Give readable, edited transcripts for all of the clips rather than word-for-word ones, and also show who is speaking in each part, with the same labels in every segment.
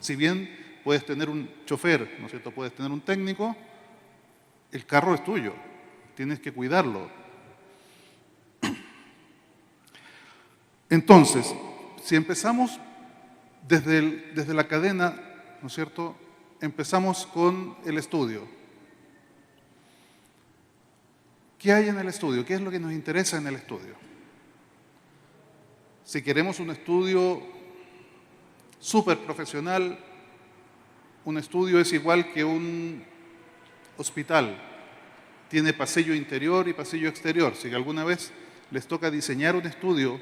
Speaker 1: Si bien puedes tener un chofer, ¿no es cierto? Puedes tener un técnico, el carro es tuyo, tienes que cuidarlo. Entonces, si empezamos desde la cadena, ¿no es cierto? Empezamos con el estudio. ¿Qué hay en el estudio? ¿Qué es lo que nos interesa en el estudio? Si queremos un estudio súper profesional, un estudio es igual que un hospital. Tiene pasillo interior y pasillo exterior. Si alguna vez les toca diseñar un estudio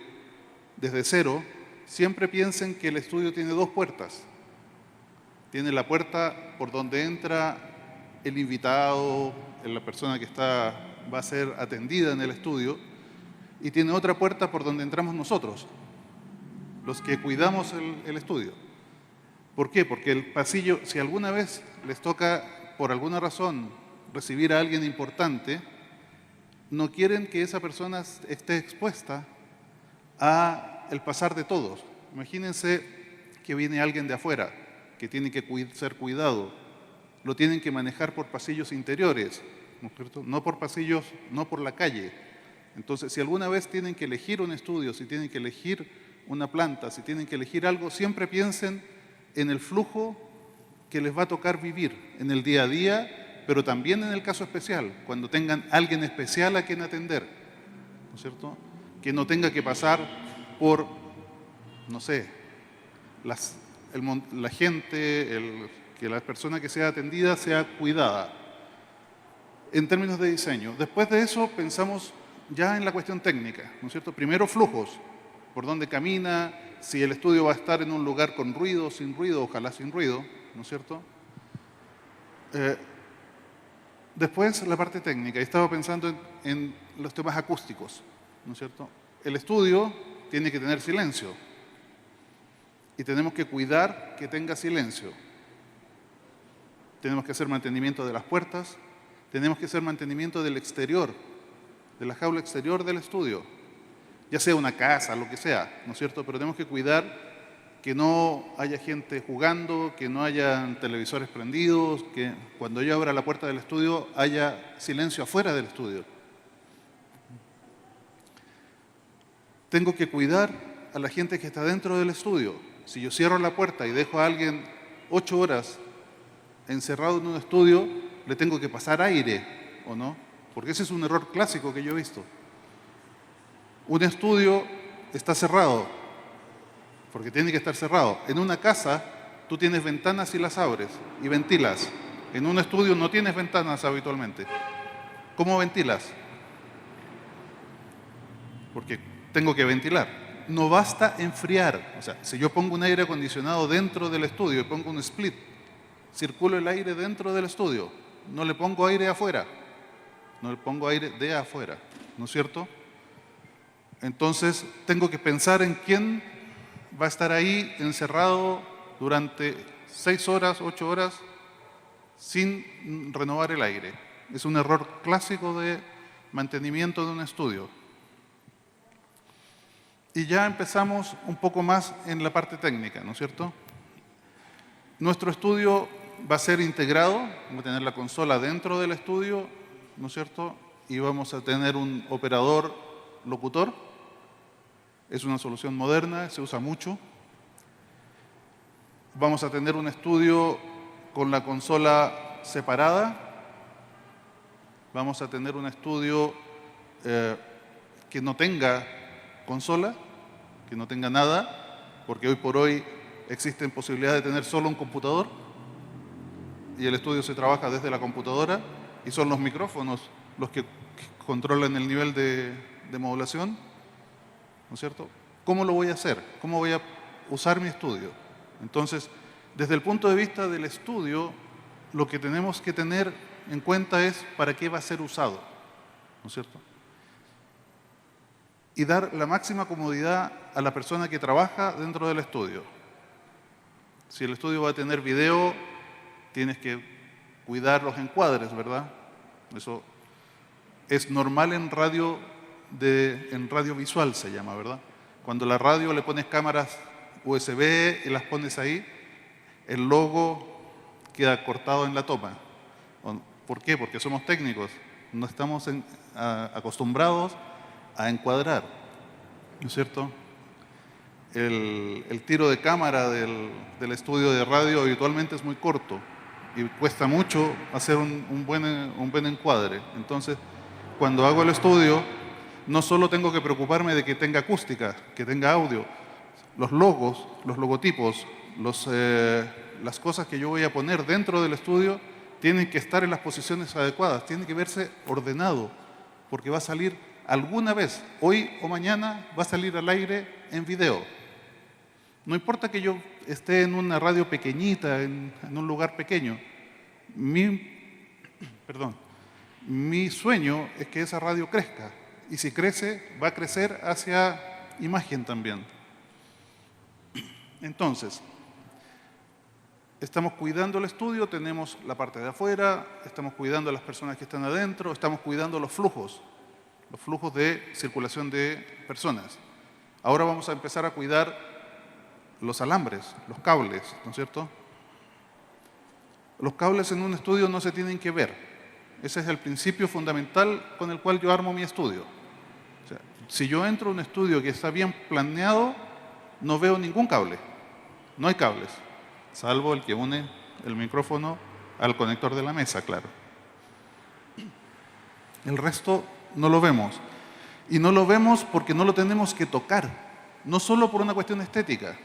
Speaker 1: desde cero, siempre piensen que el estudio tiene dos puertas. Tiene la puerta por donde entra el invitado, la persona que va a ser atendida en el estudio, y tiene otra puerta por donde entramos nosotros, los que cuidamos el estudio. ¿Por qué? Porque el pasillo, si alguna vez les toca, por alguna razón, recibir a alguien importante, no quieren que esa persona esté expuesta a el pasar de todos. Imagínense que viene alguien de afuera, que tiene que ser cuidado. Lo tienen que manejar por pasillos interiores, ¿no es cierto? No por pasillos, no por la calle. Entonces, si alguna vez tienen que elegir un estudio, si tienen que elegir una planta, si tienen que elegir algo, siempre piensen en el flujo que les va a tocar vivir en el día a día, pero también en el caso especial, cuando tengan alguien especial a quien atender, ¿no es cierto? Que no tenga que pasar por, no sé, la gente, que la persona que sea atendida sea cuidada. En términos de diseño. Después de eso pensamos ya en la cuestión técnica, ¿no es cierto? Primero flujos, por dónde camina, si el estudio va a estar en un lugar con ruido, sin ruido, ojalá sin ruido, ¿no es cierto? Después la parte técnica, y estaba pensando en los temas acústicos, ¿no es cierto? El estudio tiene que tener silencio y tenemos que cuidar que tenga silencio. Tenemos que hacer mantenimiento de las puertas, tenemos que hacer mantenimiento del exterior, de la jaula exterior del estudio, ya sea una casa, lo que sea, ¿no es cierto? Pero tenemos que cuidar que no haya gente jugando, que no haya televisores prendidos, que cuando yo abra la puerta del estudio haya silencio afuera del estudio. Tengo que cuidar a la gente que está dentro del estudio. Si yo cierro la puerta y dejo a alguien 8 horas encerrado en un estudio, le tengo que pasar aire, ¿o no? Porque ese es un error clásico que yo he visto. Un estudio está cerrado, porque tiene que estar cerrado. En una casa, tú tienes ventanas y las abres y ventilas. En un estudio no tienes ventanas habitualmente. ¿Cómo ventilas? Porque tengo que ventilar. No basta enfriar. O sea, si yo pongo un aire acondicionado dentro del estudio y pongo un split, circulo el aire dentro del estudio. No le pongo aire afuera. No le pongo aire de afuera. ¿No es cierto? Entonces, tengo que pensar en quién va a estar ahí encerrado durante 6 horas, 8 horas, sin renovar el aire. Es un error clásico de mantenimiento de un estudio. Y ya empezamos un poco más en la parte técnica, ¿no es cierto? Nuestro estudio va a ser integrado, vamos a tener la consola dentro del estudio, ¿no es cierto? Y vamos a tener un operador locutor. Es una solución moderna, se usa mucho. Vamos a tener un estudio con la consola separada. Vamos a tener un estudio que no tenga consola, que no tenga nada, porque hoy por hoy existen posibilidades de tener solo un computador y el estudio se trabaja desde la computadora y son los micrófonos los que controlan el nivel de modulación, ¿no es cierto? ¿Cómo lo voy a hacer? ¿Cómo voy a usar mi estudio? Entonces, desde el punto de vista del estudio, lo que tenemos que tener en cuenta es para qué va a ser usado, ¿no es cierto? Y dar la máxima comodidad a la persona que trabaja dentro del estudio. Si el estudio va a tener video, tienes que cuidar los encuadres, ¿verdad? Eso es normal en radio visual se llama, ¿verdad? Cuando la radio le pones cámaras USB y las pones ahí, el logo queda cortado en la toma. ¿Por qué? Porque somos técnicos, no estamos acostumbrados a encuadrar, ¿no es cierto? El tiro de cámara del estudio de radio habitualmente es muy corto y cuesta mucho hacer un buen encuadre. Entonces, cuando hago el estudio, no solo tengo que preocuparme de que tenga acústica, que tenga audio, los logos, los logotipos, las cosas que yo voy a poner dentro del estudio tienen que estar en las posiciones adecuadas, tiene que verse ordenado, porque va a salir alguna vez, hoy o mañana, va a salir al aire en video. No importa que yo esté en una radio pequeñita, en un lugar pequeño. Mi sueño es que esa radio crezca. Y si crece, va a crecer hacia imagen también. Entonces, estamos cuidando el estudio, tenemos la parte de afuera, estamos cuidando a las personas que están adentro, estamos cuidando los flujos de circulación de personas. Ahora vamos a empezar a cuidar los alambres, los cables, ¿no es cierto? Los cables en un estudio no se tienen que ver. Ese es el principio fundamental con el cual yo armo mi estudio. O sea, si yo entro a un estudio que está bien planeado, no veo ningún cable. No hay cables, salvo el que une el micrófono al conector de la mesa, claro. El resto no lo vemos. Y no lo vemos porque no lo tenemos que tocar, no solo por una cuestión estética.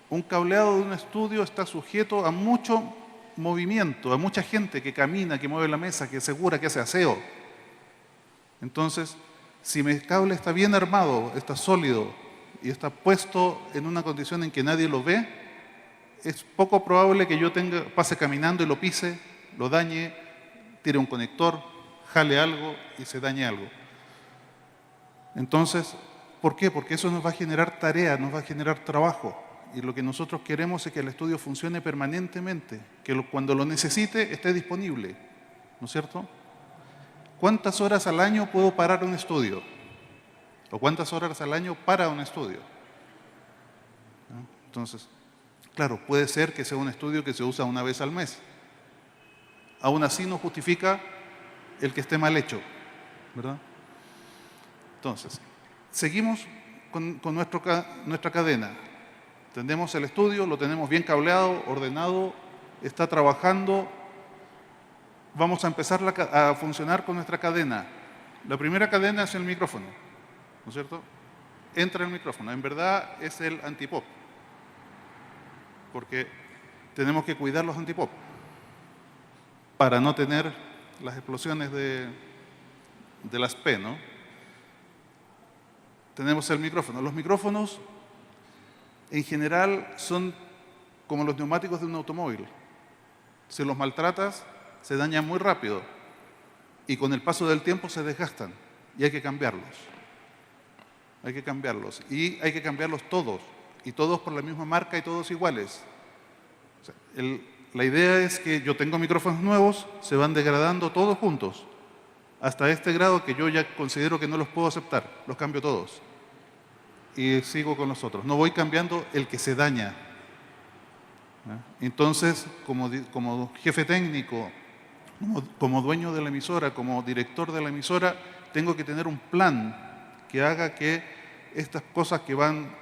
Speaker 1: Un cableado de un estudio está sujeto a mucho movimiento, a mucha gente que camina, que mueve la mesa, que asegura, que hace aseo. Entonces, si mi cable está bien armado, está sólido y está puesto en una condición en que nadie lo ve, es poco probable que yo pase caminando y lo pise, lo dañe, tire un conector, jale algo y se dañe algo. Entonces, ¿por qué? Porque eso nos va a generar tarea, nos va a generar trabajo. Y lo que nosotros queremos es que el estudio funcione permanentemente, que cuando lo necesite esté disponible, ¿no es cierto? ¿Cuántas horas al año puedo parar un estudio? ¿O cuántas horas al año para un estudio? ¿No? Entonces, claro, puede ser que sea un estudio que se usa una vez al mes. Aún así no justifica el que esté mal hecho, ¿verdad? Entonces, seguimos con nuestra cadena. Tenemos el estudio, lo tenemos bien cableado, ordenado, está trabajando. Vamos a empezar a funcionar con nuestra cadena. La primera cadena es el micrófono, ¿no es cierto? Entra el micrófono. En verdad es el antipop, porque tenemos que cuidar los antipop para no tener las explosiones de las P, ¿no? Tenemos el micrófono. Los micrófonos en general son como los neumáticos de un automóvil. Si los maltratas, se dañan muy rápido y con el paso del tiempo se desgastan y hay que cambiarlos. Hay que cambiarlos y hay que cambiarlos todos y todos por la misma marca y todos iguales. O sea, la idea es que yo tengo micrófonos nuevos, se van degradando todos juntos hasta este grado que yo ya considero que no los puedo aceptar, los cambio todos. Y sigo con los otros. No voy cambiando el que se daña. Entonces, como jefe técnico, como dueño de la emisora, como director de la emisora, tengo que tener un plan que haga que estas cosas que van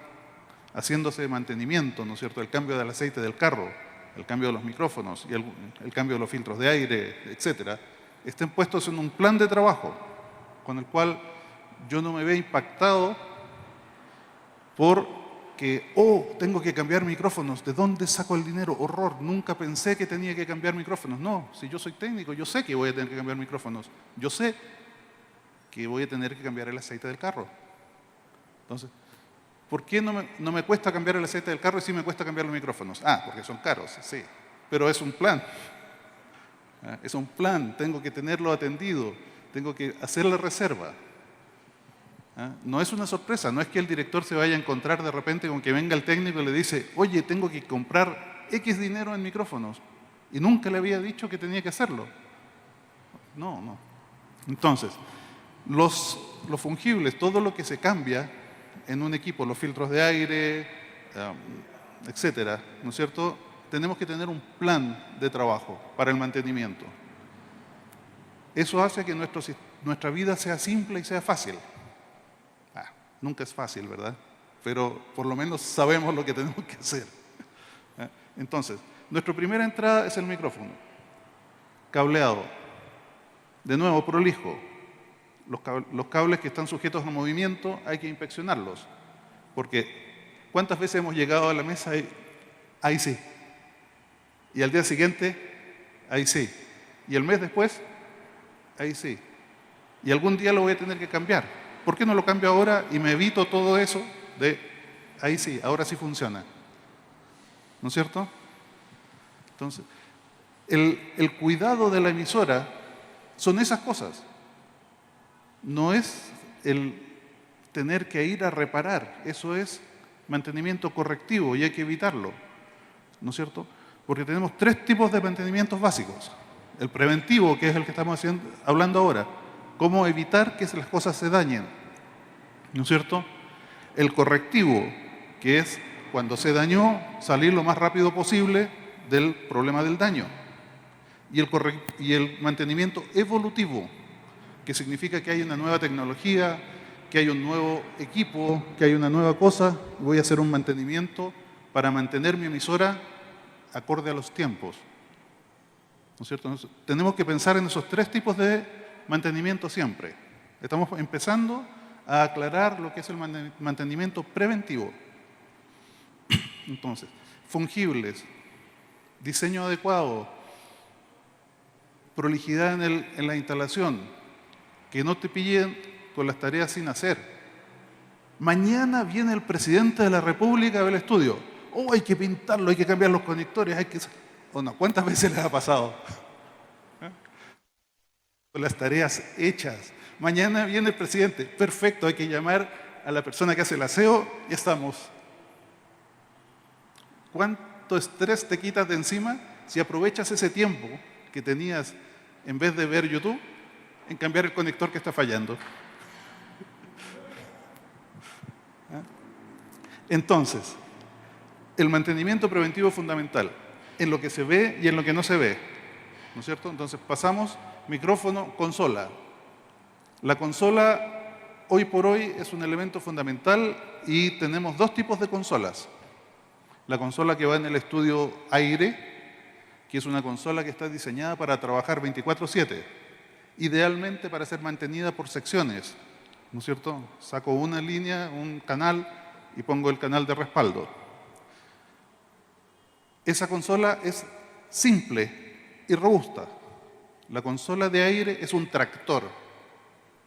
Speaker 1: haciéndose de mantenimiento, ¿no es cierto? El cambio del aceite del carro, el cambio de los micrófonos y el cambio de los filtros de aire, etcétera, estén puestos en un plan de trabajo con el cual yo no me vea impactado porque, tengo que cambiar micrófonos. ¿De dónde saco el dinero? Horror, nunca pensé que tenía que cambiar micrófonos. No, si yo soy técnico, yo sé que voy a tener que cambiar micrófonos. Yo sé que voy a tener que cambiar el aceite del carro. Entonces, ¿por qué no me cuesta cambiar el aceite del carro y sí me cuesta cambiar los micrófonos? Porque son caros, sí. Pero es un plan. Es un plan, tengo que tenerlo atendido, tengo que hacer la reserva. No es una sorpresa, no es que el director se vaya a encontrar de repente con que venga el técnico y le dice, oye, tengo que comprar X dinero en micrófonos y nunca le había dicho que tenía que hacerlo. No. Entonces, los fungibles, todo lo que se cambia en un equipo, los filtros de aire, etcétera, ¿no es cierto? tenemos que tener un plan de trabajo para el mantenimiento. Eso hace que nuestra vida sea simple y sea fácil. Nunca es fácil, ¿verdad? Pero por lo menos sabemos lo que tenemos que hacer. Entonces, nuestra primera entrada es el micrófono. Cableado. De nuevo, prolijo. Los cables que están sujetos a movimiento hay que inspeccionarlos. Porque ¿cuántas veces hemos llegado a la mesa y ahí sí? Y al día siguiente, ahí sí. Y el mes después, ahí sí. Y algún día lo voy a tener que cambiar. ¿Por qué no lo cambio ahora y me evito todo eso de ahí sí, ahora sí funciona? ¿No es cierto? Entonces, el cuidado de la emisora son esas cosas. No es el tener que ir a reparar. Eso es mantenimiento correctivo y hay que evitarlo. ¿No es cierto? Porque tenemos 3 tipos de mantenimientos básicos. El preventivo, que es el que estamos hablando ahora. Cómo evitar que las cosas se dañen. ¿No es cierto? El correctivo, que es cuando se dañó, salir lo más rápido posible del problema del daño. Y el mantenimiento evolutivo, que significa que hay una nueva tecnología, que hay un nuevo equipo, que hay una nueva cosa, voy a hacer un mantenimiento para mantener mi emisora acorde a los tiempos. ¿No es cierto? Entonces, tenemos que pensar en esos 3 tipos de mantenimiento siempre. Estamos empezando a aclarar lo que es el mantenimiento preventivo. Entonces, fungibles, diseño adecuado, prolijidad en la instalación, que no te pillen con las tareas sin hacer. Mañana viene el presidente de la República a ver el estudio. Oh, hay que pintarlo, hay que cambiar los conectores, hay que... ¿O no? ¿Cuántas veces les ha pasado? Con las tareas hechas. Mañana viene el presidente. Perfecto, hay que llamar a la persona que hace el aseo y estamos. ¿Cuánto estrés te quitas de encima si aprovechas ese tiempo que tenías en vez de ver YouTube en cambiar el conector que está fallando? Entonces, el mantenimiento preventivo es fundamental en lo que se ve y en lo que no se ve, ¿no es cierto? Entonces pasamos micrófono, consola. La consola hoy por hoy es un elemento fundamental y tenemos 2 tipos de consolas. La consola que va en el estudio aire, que es una consola que está diseñada para trabajar 24/7, idealmente para ser mantenida por secciones, ¿no es cierto? Saco una línea, un canal y pongo el canal de respaldo. Esa consola es simple y robusta. La consola de aire es un tractor.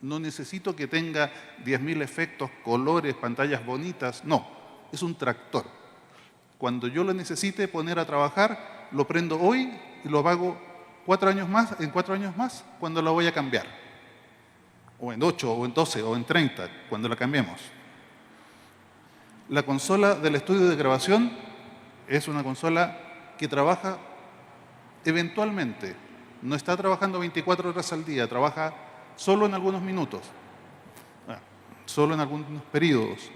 Speaker 1: No necesito que tenga 10.000 efectos, colores, pantallas bonitas. No, es un tractor. Cuando yo lo necesite poner a trabajar, lo prendo hoy y lo apago 4 años más, en 4 años más, cuando la voy a cambiar. O en 8, o en 12, o en 30, cuando la cambiemos. La consola del estudio de grabación es una consola que trabaja eventualmente. No está trabajando 24 horas al día, trabaja solo en algunos minutos, solo en algunos periodos.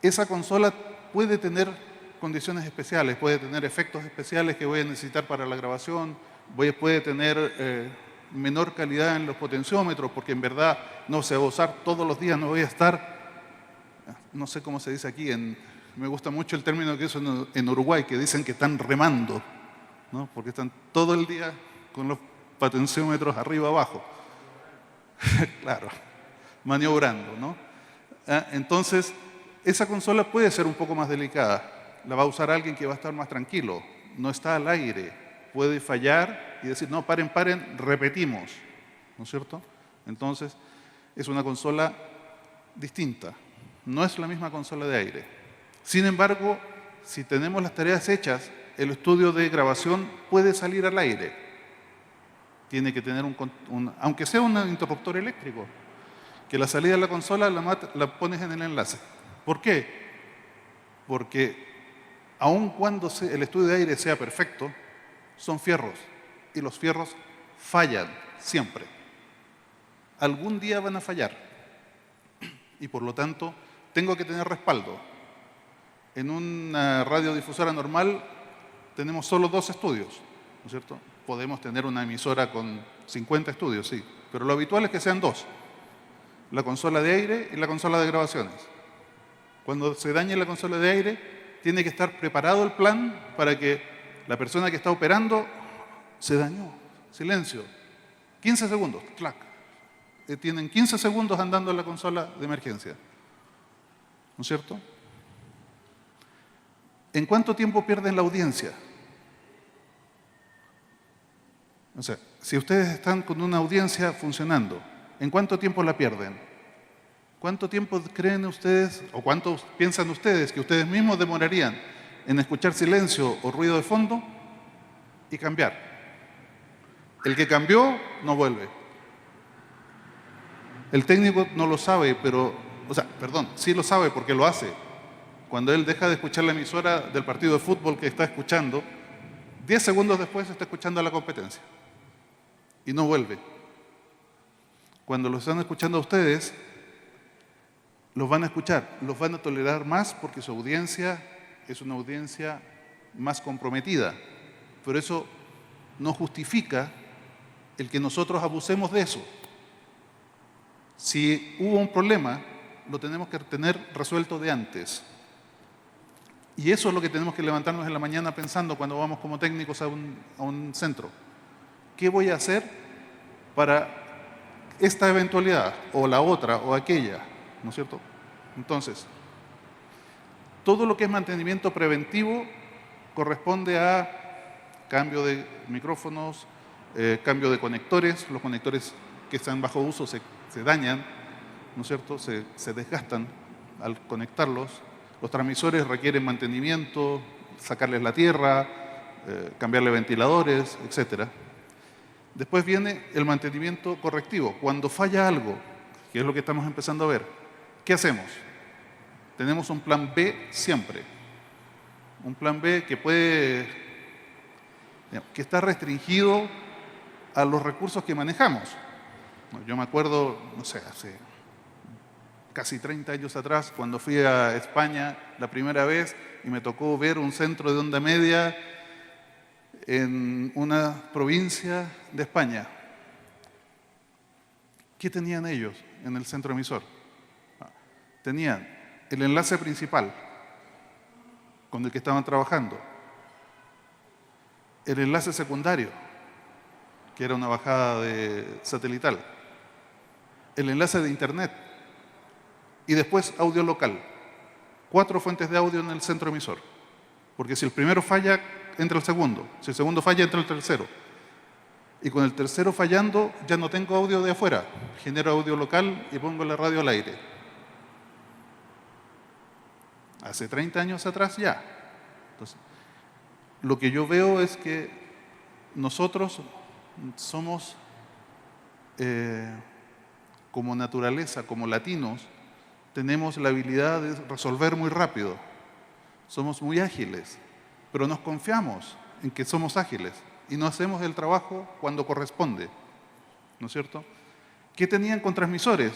Speaker 1: Esa consola puede tener condiciones especiales, puede tener efectos especiales que voy a necesitar para la grabación, puede tener menor calidad en los potenciómetros, porque en verdad no se va a usar todos los días, no voy a estar, no sé cómo se dice aquí, me gusta mucho el término que usan en Uruguay, que dicen que están remando, ¿no? Porque están todo el día con los potenciómetros arriba abajo. Claro, maniobrando, ¿no? Entonces, esa consola puede ser un poco más delicada. La va a usar alguien que va a estar más tranquilo. No está al aire. Puede fallar y decir, no, paren, repetimos. ¿No es cierto? Entonces, es una consola distinta. No es la misma consola de aire. Sin embargo, si tenemos las tareas hechas, el estudio de grabación puede salir al aire. Tiene que tener aunque sea un interruptor eléctrico, que la salida de la consola la pones en el enlace. ¿Por qué? Porque aun cuando el estudio de aire sea perfecto, son fierros y los fierros fallan siempre. Algún día van a fallar y por lo tanto tengo que tener respaldo. En una radiodifusora normal tenemos solo 2 estudios, ¿no es cierto? Podemos tener una emisora con 50 estudios, sí, pero lo habitual es que sean 2, la consola de aire y la consola de grabaciones. Cuando se dañe la consola de aire, tiene que estar preparado el plan para que la persona que está operando se dañó. Silencio. 15 segundos. Clac. Tienen 15 segundos andando en la consola de emergencia. ¿No es cierto? ¿En cuánto tiempo pierden la audiencia? O sea, si ustedes están con una audiencia funcionando, ¿en cuánto tiempo la pierden? ¿Cuánto tiempo creen ustedes, o cuánto piensan ustedes que ustedes mismos demorarían en escuchar silencio o ruido de fondo y cambiar? El que cambió no vuelve. El técnico no lo sabe, pero, sí lo sabe porque lo hace. Cuando él deja de escuchar la emisora del partido de fútbol que está escuchando, 10 segundos después está escuchando la competencia y no vuelve. Cuando lo están escuchando a ustedes, los van a escuchar, los van a tolerar más porque su audiencia es una audiencia más comprometida. Pero eso no justifica el que nosotros abusemos de eso. Si hubo un problema, lo tenemos que tener resuelto de antes. Y eso es lo que tenemos que levantarnos en la mañana pensando cuando vamos como técnicos a un centro. ¿Qué voy a hacer para esta eventualidad, o la otra, o aquella? ¿No es cierto? Entonces, todo lo que es mantenimiento preventivo corresponde a cambio de micrófonos, cambio de conectores. Los conectores que están bajo uso se dañan, ¿no es cierto? Se desgastan al conectarlos. Los transmisores requieren mantenimiento, sacarles la tierra, cambiarle ventiladores, etc. Después viene el mantenimiento correctivo. Cuando falla algo, que es lo que estamos empezando a ver, ¿qué hacemos? Tenemos un plan B siempre. Un plan B que está restringido a los recursos que manejamos. Yo me acuerdo, no sé, hace casi 30 años atrás, cuando fui a España la primera vez y me tocó ver un centro de onda media en una provincia de España. ¿Qué tenían ellos en el centro emisor? Tenían el enlace principal con el que estaban trabajando, el enlace secundario, que era una bajada satelital, el enlace de internet y después audio local. 4 fuentes de audio en el centro emisor, porque si el primero falla, entra el segundo, si el segundo falla, entra el tercero. Y con el tercero fallando, ya no tengo audio de afuera, genero audio local y pongo la radio al aire. Hace 30 años atrás ya. Entonces, lo que yo veo es que nosotros somos, como naturaleza, como latinos, tenemos la habilidad de resolver muy rápido. Somos muy ágiles, pero nos confiamos en que somos ágiles y no hacemos el trabajo cuando corresponde, ¿no es cierto? ¿Qué tenían con transmisores?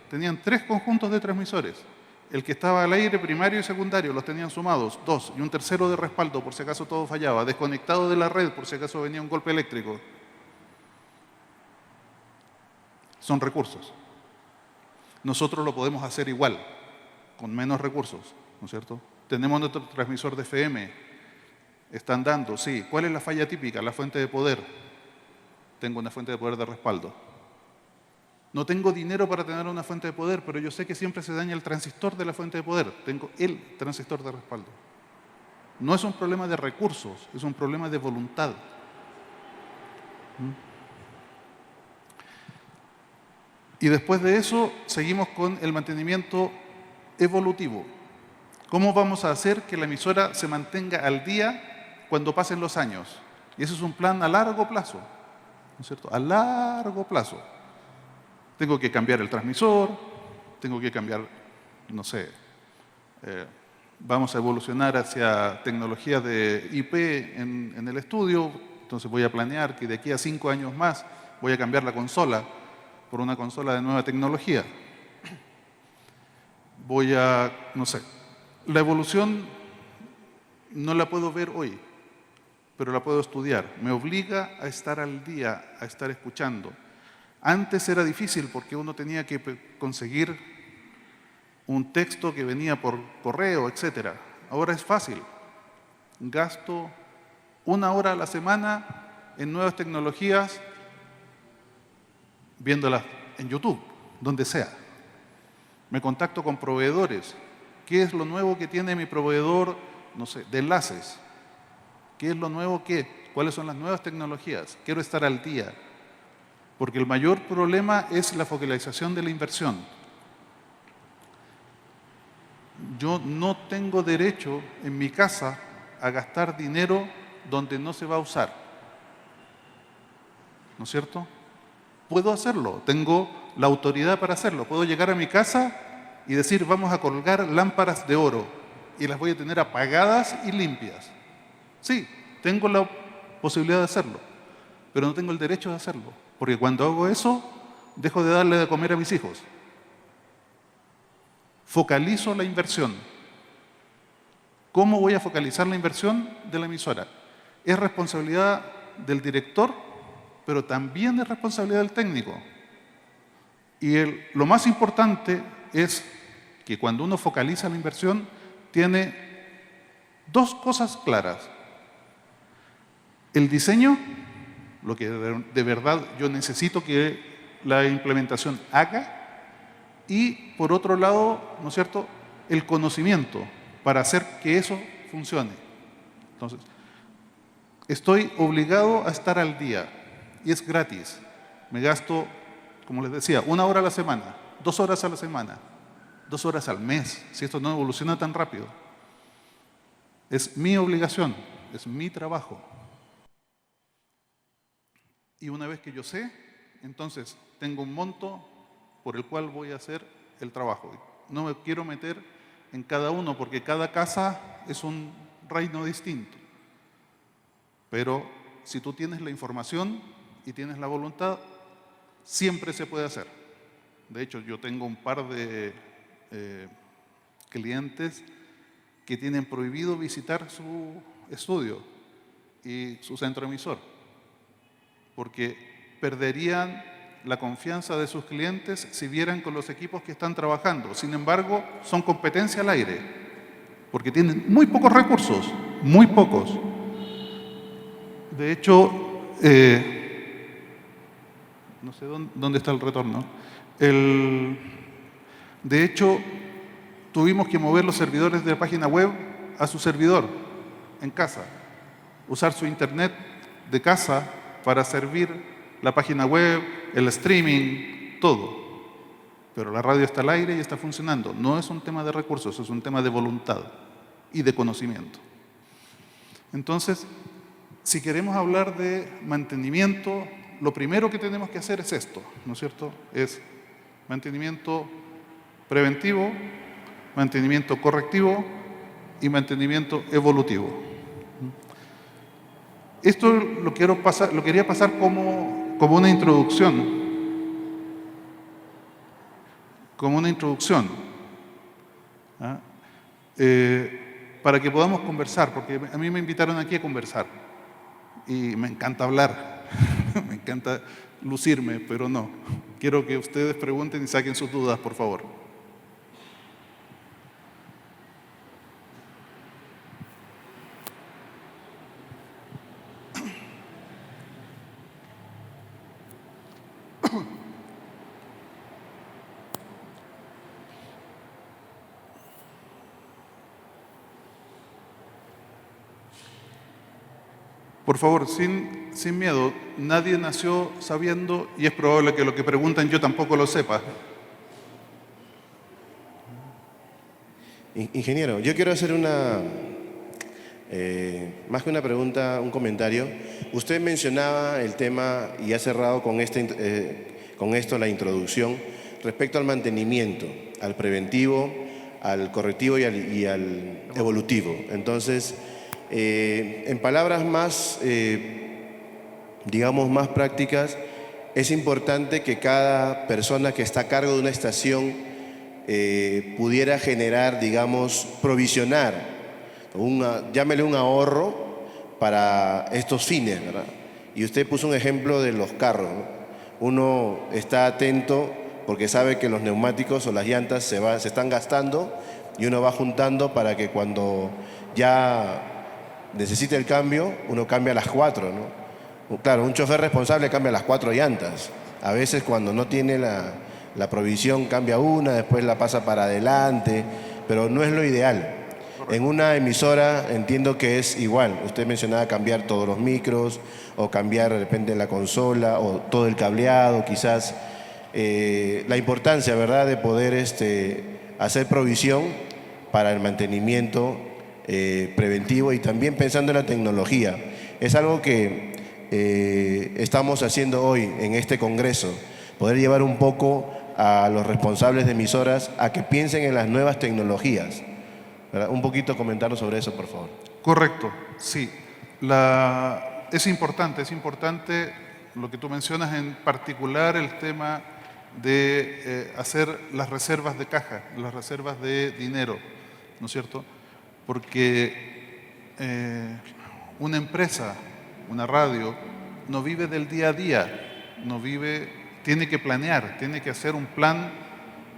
Speaker 1: Tenían 3 conjuntos de transmisores. El que estaba al aire, primario y secundario, los tenían sumados, 2, y un tercero de respaldo por si acaso todo fallaba, desconectado de la red por si acaso venía un golpe eléctrico. Son recursos. Nosotros lo podemos hacer igual, con menos recursos, ¿no es cierto? Tenemos nuestro transmisor de FM, están dando, sí. ¿Cuál es la falla típica? La fuente de poder. Tengo una fuente de poder de respaldo. No tengo dinero para tener una fuente de poder, pero yo sé que siempre se daña el transistor de la fuente de poder. Tengo el transistor de respaldo. No es un problema de recursos, es un problema de voluntad. Y después de eso, seguimos con el mantenimiento evolutivo. ¿Cómo vamos a hacer que la emisora se mantenga al día cuando pasen los años? Y ese es un plan a largo plazo, ¿no es cierto? A largo plazo. Tengo que cambiar el transmisor, tengo que cambiar, no sé, vamos a evolucionar hacia tecnologías de IP en el estudio, entonces voy a planear que de aquí a 5 años más voy a cambiar la consola por una consola de nueva tecnología. Voy a, no sé, la evolución no la puedo ver hoy, pero la puedo estudiar. Me obliga a estar al día, a estar escuchando. Antes era difícil porque uno tenía que conseguir un texto que venía por correo, etc. Ahora es fácil. Gasto 1 hora a la semana en nuevas tecnologías, viéndolas en YouTube, donde sea. Me contacto con proveedores. ¿Qué es lo nuevo que tiene mi proveedor, no sé, de enlaces? ¿Qué es lo nuevo que? ¿Cuáles son las nuevas tecnologías? Quiero estar al día. Porque el mayor problema es la focalización de la inversión. Yo no tengo derecho en mi casa a gastar dinero donde no se va a usar. ¿No es cierto? Puedo hacerlo, tengo la autoridad para hacerlo. Puedo llegar a mi casa y decir, vamos a colgar lámparas de oro y las voy a tener apagadas y limpias. Sí, tengo la posibilidad de hacerlo, pero no tengo el derecho de hacerlo, porque cuando hago eso, dejo de darle de comer a mis hijos. Focalizo la inversión. ¿Cómo voy a focalizar la inversión de la emisora? Es responsabilidad del director, pero también es responsabilidad del técnico. Y lo más importante es que cuando uno focaliza la inversión, tiene 2 cosas claras. El diseño, lo que de verdad yo necesito que la implementación haga, y por otro lado, ¿no es cierto?, el conocimiento para hacer que eso funcione. Entonces, estoy obligado a estar al día y es gratis. Me gasto, como les decía, 1 hora a la semana, 2 horas a la semana, 2 horas al mes, si esto no evoluciona tan rápido. Es mi obligación, es mi trabajo. Y una vez que yo sé, entonces tengo un monto por el cual voy a hacer el trabajo. No me quiero meter en cada uno porque cada casa es un reino distinto. Pero si tú tienes la información y tienes la voluntad, siempre se puede hacer. De hecho, yo tengo un par de clientes que tienen prohibido visitar su estudio y su centro emisor, porque perderían la confianza de sus clientes si vieran con los equipos que están trabajando. Sin embargo, son competencia al aire, porque tienen muy pocos recursos, muy pocos. De hecho, no sé dónde está el retorno. De hecho, tuvimos que mover los servidores de la página web a su servidor en casa, usar su internet de casa para servir la página web, el streaming, todo. Pero la radio está al aire y está funcionando. No es un tema de recursos, es un tema de voluntad y de conocimiento. Entonces, si queremos hablar de mantenimiento, lo primero que tenemos que hacer es esto, ¿no es cierto? Es mantenimiento preventivo, mantenimiento correctivo y mantenimiento evolutivo. Esto lo quería pasar como una introducción. ¿Ah? Para que podamos conversar, porque a mí me invitaron aquí a conversar y me encanta hablar, me encanta lucirme, pero no. Quiero que ustedes pregunten y saquen sus dudas, por favor. Por favor, sin miedo, nadie nació sabiendo y es probable que lo que preguntan yo tampoco lo sepa.
Speaker 2: Ingeniero, yo quiero hacer más que una pregunta, un comentario. Usted mencionaba el tema y ha cerrado con esto la introducción respecto al mantenimiento, al preventivo, al correctivo y al evolutivo. Entonces, en palabras más, digamos, más prácticas, es importante que cada persona que está a cargo de una estación pudiera generar, digamos, provisionar, llámele un ahorro para estos fines, ¿verdad? Y usted puso un ejemplo de los carros, ¿no? Uno está atento porque sabe que los neumáticos o las llantas se están gastando y uno va juntando para que cuando ya necesite el cambio, uno cambia las 4, ¿no? Claro, un chofer responsable cambia las 4 llantas. A veces cuando no tiene la provisión cambia una, después la pasa para adelante, pero no es lo ideal. En una emisora entiendo que es igual. Usted mencionaba cambiar todos los micros o cambiar de repente la consola o todo el cableado, quizás. La importancia, ¿verdad?, de poder hacer provisión para el mantenimiento preventivo y también pensando en la tecnología. Es algo que estamos haciendo hoy en este congreso, poder llevar un poco a los responsables de emisoras a que piensen en las nuevas tecnologías, ¿verdad? Un poquito comentarnos sobre eso, por favor.
Speaker 1: Correcto, sí. Es importante lo que tú mencionas, en particular el tema de hacer las reservas de caja, las reservas de dinero, ¿no es cierto? Porque una empresa, una radio, no vive del día a día, tiene que planear, tiene que hacer un plan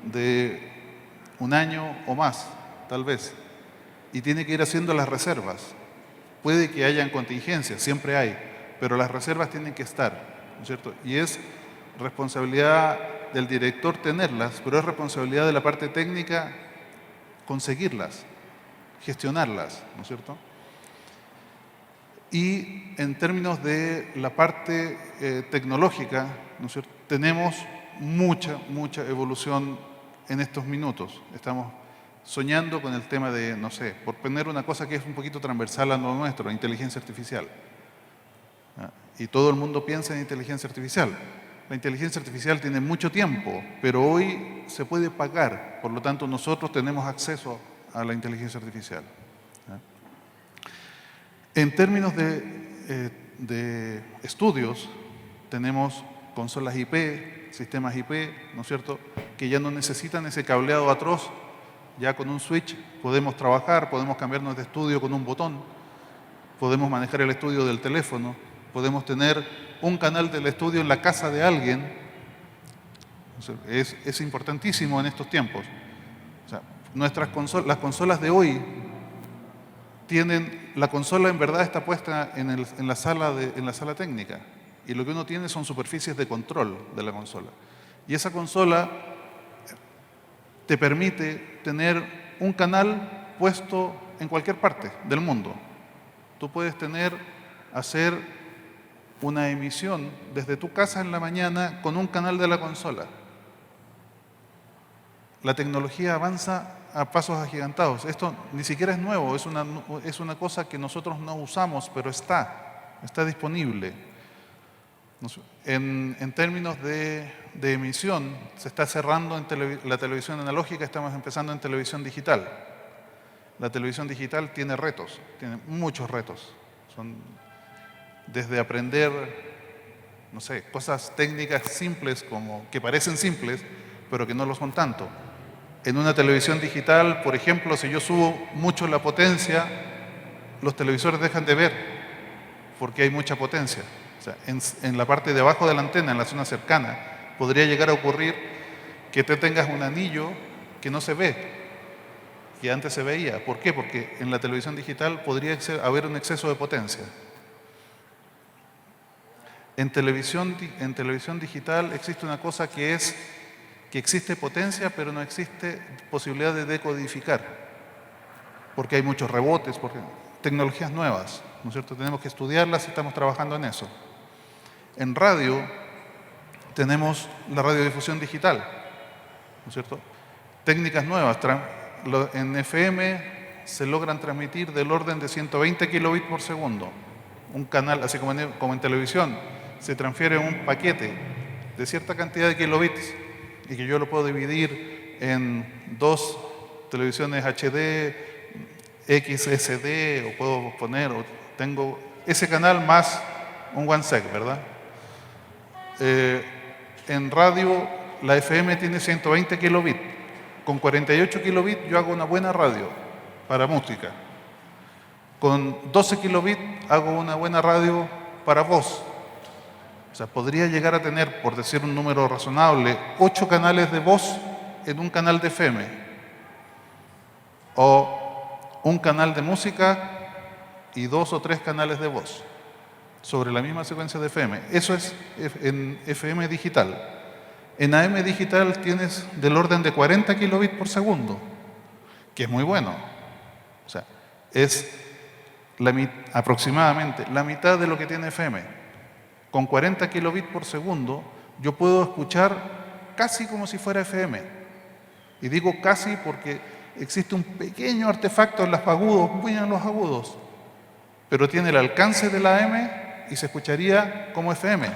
Speaker 1: de un año o más, tal vez, y tiene que ir haciendo las reservas. Puede que hayan contingencias, siempre hay, pero las reservas tienen que estar, ¿no es cierto? Y es responsabilidad del director tenerlas, pero es responsabilidad de la parte técnica conseguirlas, gestionarlas, ¿no es cierto? Y en términos de la parte tecnológica, ¿no es cierto?, tenemos mucha evolución en estos minutos. Estamos soñando con el tema de, no sé, por poner una cosa que es un poquito transversal a lo nuestro, la inteligencia artificial. Y todo el mundo piensa en inteligencia artificial. La inteligencia artificial tiene mucho tiempo, pero hoy se puede pagar. Por lo tanto, nosotros tenemos acceso a la inteligencia artificial. En términos de estudios, tenemos consolas IP, sistemas IP, ¿no es cierto?, que ya no necesitan ese cableado atroz. Ya con un switch podemos trabajar, podemos cambiarnos de estudio con un botón, podemos manejar el estudio del teléfono, podemos tener un canal del estudio en la casa de alguien. O sea, es importantísimo en estos tiempos. O sea, las consolas de hoy la consola en verdad está puesta en la sala técnica, y lo que uno tiene son superficies de control de la consola. Y esa consola te permite tener un canal puesto en cualquier parte del mundo. Tú puedes hacer una emisión desde tu casa en la mañana con un canal de la consola. La tecnología avanza a pasos agigantados. Esto ni siquiera es nuevo, es una cosa que nosotros no usamos, pero está disponible. En términos de emisión, se está cerrando la televisión analógica, estamos empezando en televisión digital. La televisión digital tiene retos, tiene muchos retos. Son desde aprender, no sé, cosas técnicas simples, que parecen simples, pero que no lo son tanto. En una televisión digital, por ejemplo, si yo subo mucho la potencia, los televisores dejan de ver porque hay mucha potencia. O sea, en la parte de abajo de la antena, en la zona cercana, podría llegar a ocurrir que te tengas un anillo que no se ve, que antes se veía. ¿Por qué? Porque en la televisión digital podría haber un exceso de potencia. En televisión digital existe una cosa que existe potencia, pero no existe posibilidad de decodificar, porque hay muchos rebotes, porque tecnologías nuevas, ¿no es cierto? Tenemos que estudiarlas y estamos trabajando en eso. En radio tenemos la radiodifusión digital, ¿no es cierto? Técnicas nuevas. En FM se logran transmitir del orden de 120 kilobits por segundo. Un canal, así como en televisión, se transfiere un paquete de cierta cantidad de kilobits y que yo lo puedo dividir en 2 televisiones HD, XSD, o puedo tengo ese canal más un OneSec, ¿verdad? En radio, la FM tiene 120 kilobits. Con 48 kilobits yo hago una buena radio para música. Con 12 kilobits hago una buena radio para voz. O sea, podría llegar a tener, por decir un número razonable, 8 canales de voz en un canal de FM. O un canal de música y 2 o 3 canales de voz sobre la misma secuencia de FM. Eso es en FM digital. En AM digital tienes del orden de 40 kilobits por segundo, que es muy bueno. O sea, es aproximadamente la mitad de lo que tiene FM. Con 40 kilobits por segundo yo puedo escuchar casi como si fuera FM. Y digo casi porque existe un pequeño artefacto en los agudos, muy en los agudos, pero tiene el alcance de la AM y se escucharía como FM.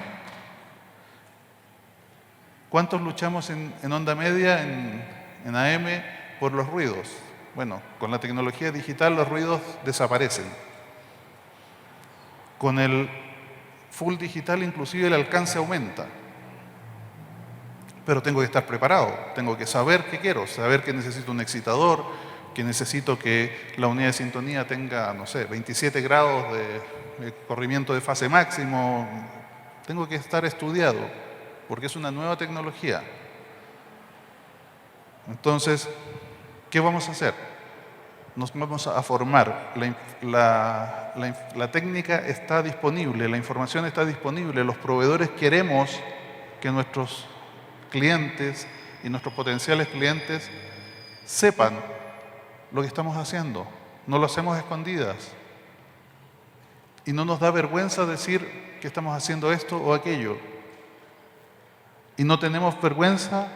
Speaker 1: ¿Cuántos luchamos en onda media, en AM, por los ruidos? Bueno, con la tecnología digital los ruidos desaparecen. Con el full digital inclusive el alcance aumenta. Pero tengo que estar preparado, tengo que saber qué quiero, saber que necesito un excitador, que necesito que la unidad de sintonía tenga, no sé, 27 grados de corrimiento de fase máximo. Tengo que estar estudiado, porque es una nueva tecnología. Entonces, ¿qué vamos a hacer? Nos vamos a formar. La técnica está disponible, la información está disponible. Los proveedores queremos que nuestros clientes y nuestros potenciales clientes sepan lo que estamos haciendo. No lo hacemos a escondidas. Y no nos da vergüenza decir que estamos haciendo esto o aquello. Y no tenemos vergüenza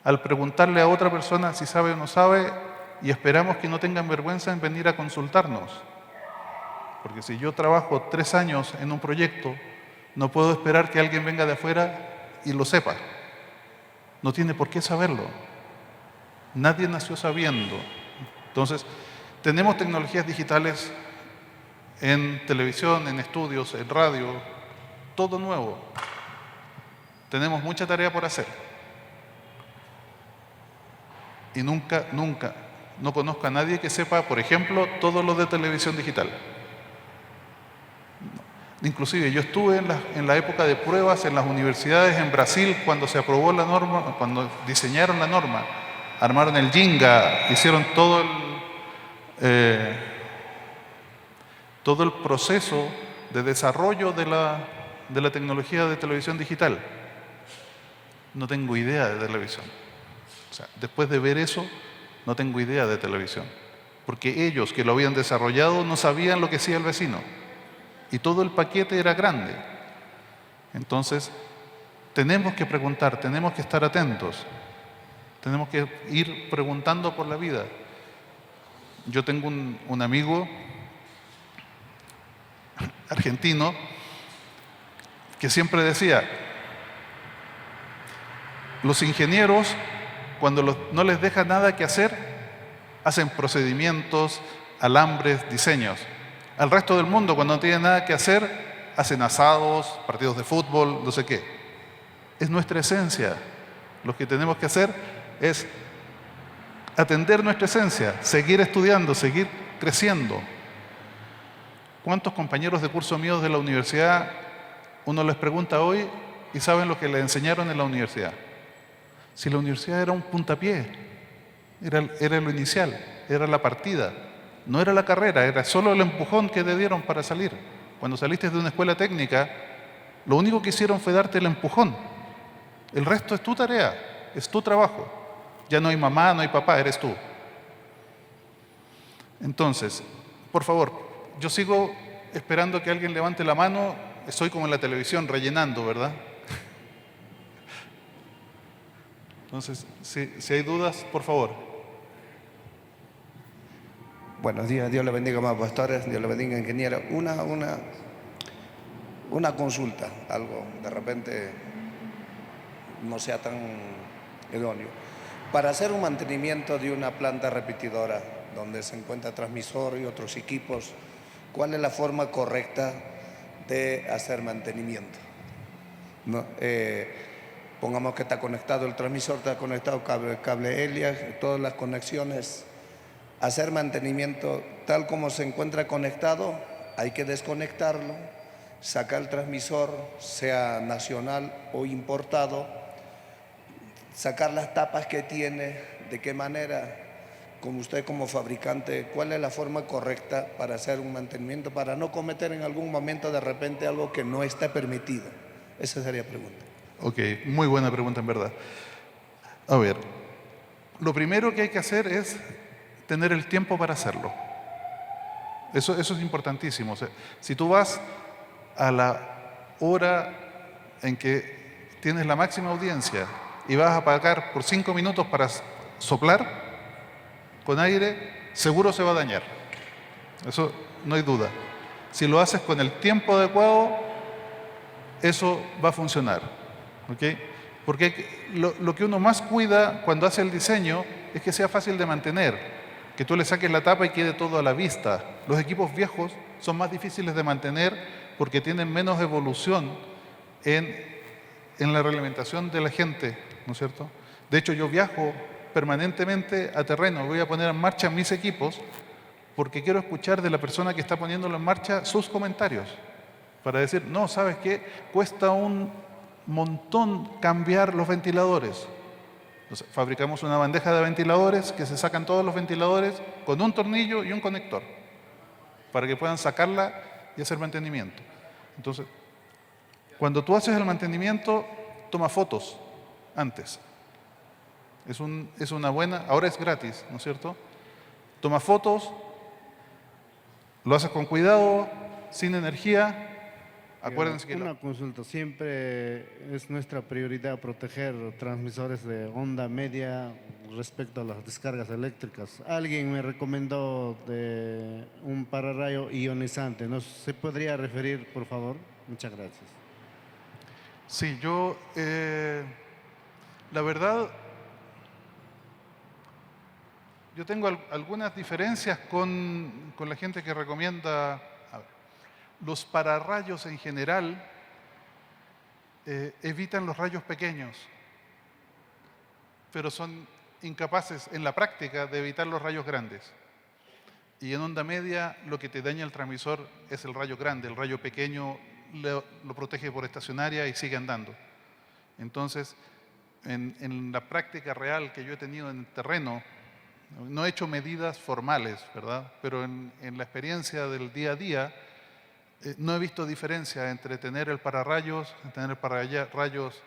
Speaker 1: al preguntarle a otra persona si sabe o no sabe, y esperamos que no tengan vergüenza en venir a consultarnos. Porque si yo trabajo 3 años en un proyecto, no puedo esperar que alguien venga de afuera y lo sepa. No tiene por qué saberlo. Nadie nació sabiendo. Entonces, tenemos tecnologías digitales en televisión, en estudios, en radio, todo nuevo. Tenemos mucha tarea por hacer. Y nunca no conozco a nadie que sepa, por ejemplo, todo lo de televisión digital. Inclusive yo estuve en la época de pruebas en las universidades en Brasil cuando se aprobó la norma, cuando diseñaron la norma, armaron el Ginga, hicieron todo el proceso de desarrollo de la tecnología de televisión digital. No tengo idea de televisión. O sea, después de ver eso, no tengo idea de televisión. Porque ellos que lo habían desarrollado no sabían lo que hacía el vecino. Y todo el paquete era grande. Entonces, tenemos que preguntar, tenemos que estar atentos. Tenemos que ir preguntando por la vida. Yo tengo un amigo argentino que siempre decía, los ingenieros, cuando no les deja nada que hacer, hacen procedimientos, alambres, diseños. Al resto del mundo, cuando no tienen nada que hacer, hacen asados, partidos de fútbol, no sé qué. Es nuestra esencia. Lo que tenemos que hacer es atender nuestra esencia, seguir estudiando, seguir creciendo. ¿Cuántos compañeros de curso míos de la universidad uno les pregunta hoy y saben lo que les enseñaron en la universidad? Si la universidad era un puntapié, era lo inicial, era la partida, no era la carrera, era solo el empujón que te dieron para salir. Cuando saliste de una escuela técnica, lo único que hicieron fue darte el empujón. El resto es tu tarea, es tu trabajo. Ya no hay mamá, no hay papá, eres tú. Entonces, por favor, yo sigo esperando que alguien levante la mano. Estoy como en la televisión, rellenando, ¿verdad? Entonces, si hay dudas, por favor.
Speaker 3: Buenos días, Dios le bendiga más pastores, Dios le bendiga ingeniero. Una consulta, algo de repente no sea tan idóneo. Para hacer un mantenimiento de una planta repetidora donde se encuentra transmisor y otros equipos, ¿cuál es la forma correcta de hacer mantenimiento? No, pongamos que está conectado el transmisor, está conectado cable ELIAC, todas las conexiones. Hacer mantenimiento tal como se encuentra conectado, hay que desconectarlo, sacar el transmisor, sea nacional o importado, sacar las tapas que tiene, de qué manera, como usted como fabricante, cuál es la forma correcta para hacer un mantenimiento, para no cometer en algún momento de repente algo que no está permitido. Esa sería la pregunta.
Speaker 1: Ok, muy buena pregunta en verdad. A ver, lo primero que hay que hacer es tener el tiempo para hacerlo. Eso es importantísimo. O sea, si tú vas a la hora en que tienes la máxima audiencia y vas a pagar por 5 minutos para soplar con aire, seguro se va a dañar. Eso no hay duda. Si lo haces con el tiempo adecuado, eso va a funcionar. ¿Ok? Porque lo que uno más cuida cuando hace el diseño es que sea fácil de mantener, que tú le saques la tapa y quede todo a la vista. Los equipos viejos son más difíciles de mantener porque tienen menos evolución en la reglamentación de la gente, ¿no es cierto? De hecho, yo viajo permanentemente a terreno, voy a poner en marcha mis equipos porque quiero escuchar de la persona que está poniéndolo en marcha sus comentarios para decir, no, ¿sabes qué? Cuesta un montón cambiar los ventiladores. Entonces, fabricamos una bandeja de ventiladores que se sacan todos los ventiladores con un tornillo y un conector para que puedan sacarla y hacer mantenimiento. Entonces, cuando tú haces el mantenimiento, toma fotos antes. Es una buena, ahora es gratis, ¿no es cierto? Toma fotos, lo haces con cuidado, sin energía. Acuérdense que
Speaker 4: una consulta, siempre es nuestra prioridad proteger transmisores de onda media respecto a las descargas eléctricas. Alguien me recomendó de un pararrayo ionizante, ¿nos se podría referir, por favor? Muchas gracias.
Speaker 1: Sí, yo, la verdad, yo tengo algunas diferencias con la gente que recomienda. A ver, los pararrayos en general evitan los rayos pequeños, pero son incapaces en la práctica de evitar los rayos grandes. Y en onda media lo que te daña el transmisor es el rayo grande, el rayo pequeño lo protege por estacionaria y sigue andando. Entonces, en la práctica real que yo he tenido en el terreno, no he hecho medidas formales, ¿verdad? Pero en la experiencia del día a día, no he visto diferencia entre tener el pararrayos, tener el pararrayos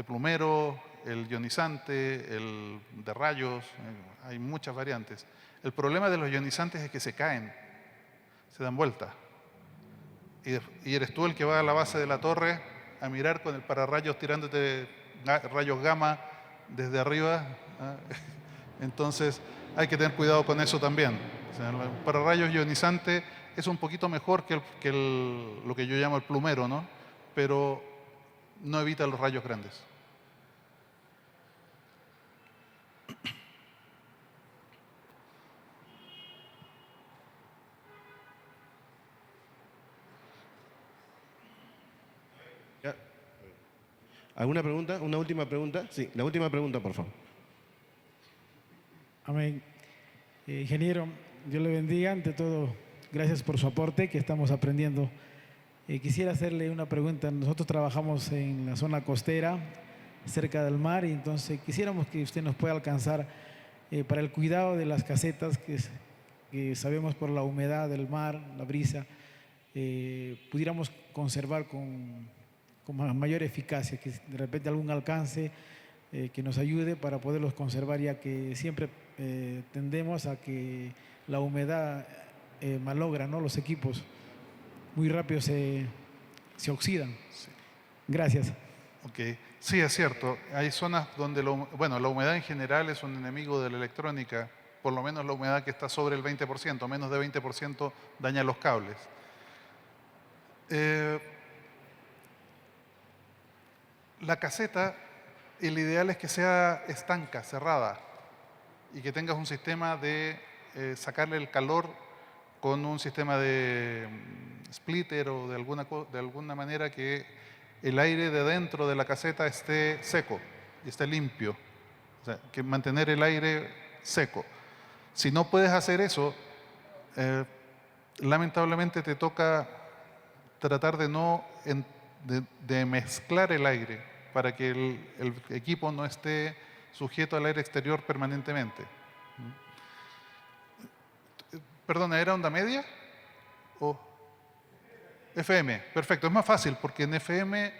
Speaker 1: plumero, el ionizante, el de rayos, hay muchas variantes. El problema de los ionizantes es que se caen, se dan vuelta. Y eres tú el que va a la base de la torre a mirar con el pararrayos tirándote rayos gamma desde arriba. Entonces hay que tener cuidado con eso también. O sea, el pararrayos ionizante es un poquito mejor que lo que yo llamo el plumero, ¿no? Pero no evita los rayos grandes.
Speaker 2: ¿Alguna pregunta? ¿Una última pregunta? Sí, la última pregunta, por favor.
Speaker 5: Amén. Ingeniero, Dios le bendiga. Ante todo, gracias por su aporte, que estamos aprendiendo. Quisiera hacerle una pregunta. Nosotros trabajamos en la zona costera, cerca del mar, y entonces quisiéramos que usted nos pueda alcanzar para el cuidado de las casetas, que sabemos por la humedad del mar, la brisa, pudiéramos conservar con mayor eficacia, que de repente algún alcance que nos ayude para poderlos conservar, ya que siempre tendemos a que la humedad malogra, ¿no? Los equipos muy rápido se oxidan.
Speaker 1: Sí.
Speaker 5: Gracias.
Speaker 1: Ok, sí, es cierto. Hay zonas donde la humedad en general es un enemigo de la electrónica, por lo menos la humedad que está sobre el 20%, menos de 20% daña los cables. La caseta, el ideal es que sea estanca, cerrada, y que tengas un sistema de sacarle el calor con un sistema de splitter o de alguna manera que el aire de dentro de la caseta esté seco y esté limpio. O sea, que mantener el aire seco. Si no puedes hacer eso, lamentablemente te toca tratar de no de mezclar el aire para que el equipo no esté sujeto al aire exterior permanentemente. Perdona, ¿era onda media? ¿O FM? Perfecto, es más fácil porque en FM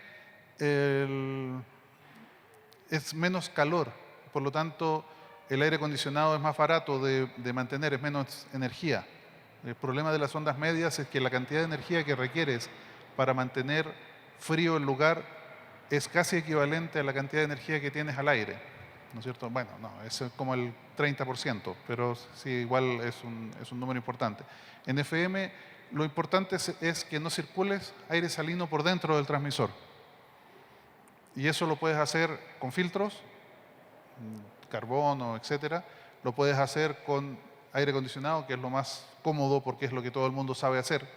Speaker 1: es menos calor, por lo tanto el aire acondicionado es más barato de mantener, es menos energía. El problema de las ondas medias es que la cantidad de energía que requieres para mantener frío el lugar es casi equivalente a la cantidad de energía que tienes al aire, ¿no es cierto? Bueno, no, es como el 30%, pero sí, igual es un número importante. En FM lo importante es que no circules aire salino por dentro del transmisor. Y eso lo puedes hacer con filtros, carbono, etcétera. Lo puedes hacer con aire acondicionado, que es lo más cómodo porque es lo que todo el mundo sabe hacer,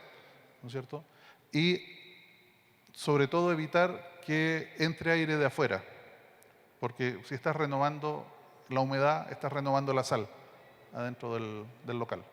Speaker 1: ¿no es cierto? Y sobre todo evitar que entre aire de afuera, porque si estás renovando la humedad, estás renovando la sal adentro del local.